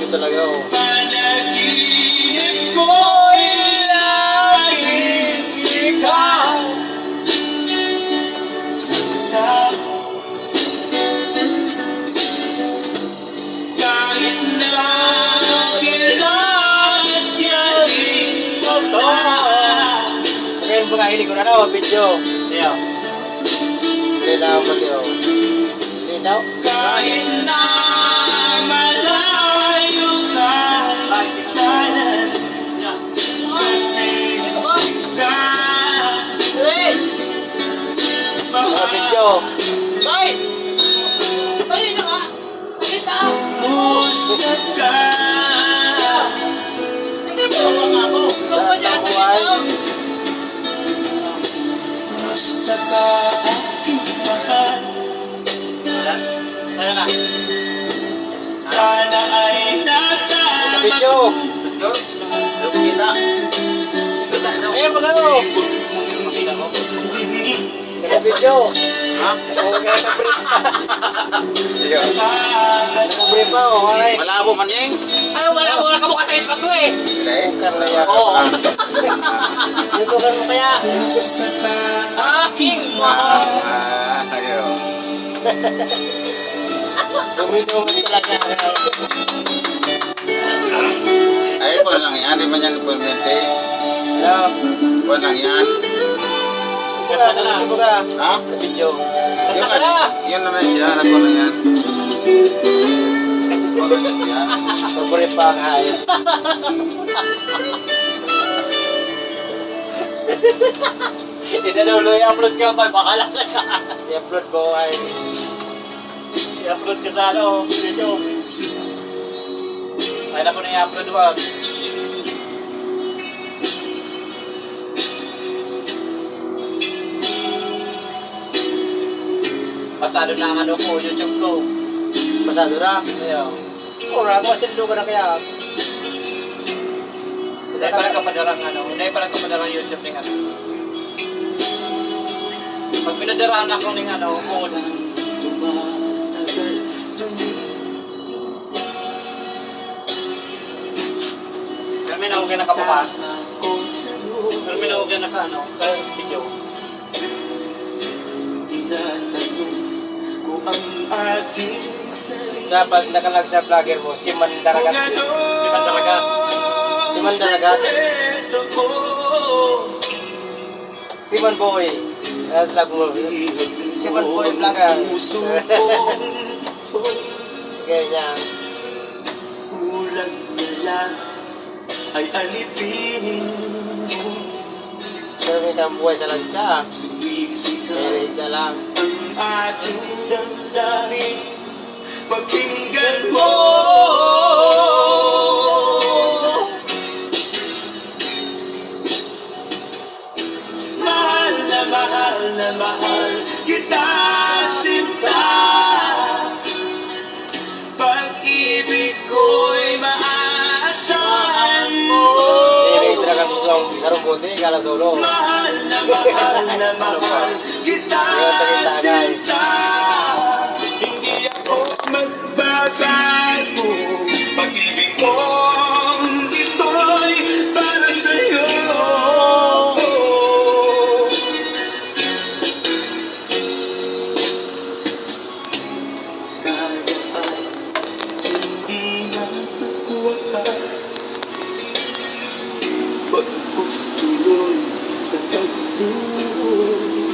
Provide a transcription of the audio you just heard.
video talaga, oh. Panaginip ko'y laging ikaw. Sana kahit na kailan yaring mo pa. Ngayon mga hilig ko na daw, video. Iyo. Linaw mo diyo. Linaw? Kahit na malayo ka, kanan, Mga video. Hoy! Bali na ka! Sakit ah! Kumusta ka? Nagkaroon nga ako! Ikaw ba dyan? Sakit ah! Kumusta ka, aking mahal? Ayan na. Sana ay nasa Video. kita. Ayan, magano. Mga video. Ha? Oo, kaya nag-brief pa. Nag-brief pa, oh. Okay. Malabo man yung. Ano wala ka mukha sa ispat mo eh! Bukan na yan. Oo. Dito ka mo kaya. Kumusta ka, Aking mahal! ayaw. Duminuman talaga. Ay, kuha lang yan. Di ba yan permanente? Hello. Kuha lang yan. Buka na. Buka. Ha? Sa video. Yung yun naman siya. Nagkuha lang yan. Kuha lang yan siya. Paborito pa ang hayop. Inanuloy, upload ka pa, bakala ka na! I-upload ko ay I-upload ka sa ano, video. Ay na ko na i-upload mo. Pasado na ang ano ko, YouTube ko. masado na. Ayaw. Ora, masindo ka na kaya. Hindi pala ka padarang ano, hindi pala ka padarang YouTube ng ano. Pag pinadaraan ako ng ano, muna. Kami na huwag na kabukas. Kami na huwag na ka ano, ka video. Dapat nakalag sa vlogger mo, si Mandaragat. Di ba talaga? Si Mandaragat. Simon Boy. Vlog mo. Simon Boy vlogger. Ganyan. Kulang na lang ay alipin mo. Sabi ng buhay sa lantsa. Sumiksik Pero ito lang. ang ating damdamin. Pakinggan mo. Mahal na mahal kita, sinta. Pag-ibig ko'y maaasahan mo. Hindi, may talagang gusto sarong buti, kala solo. Mahal na mahal kita, sinta. Hindi ako magbabago. Pag-ibig kong ito'y para sa'yo. Sana ay hindi na magwakas. Pagpus tuloy sa pagbuhay.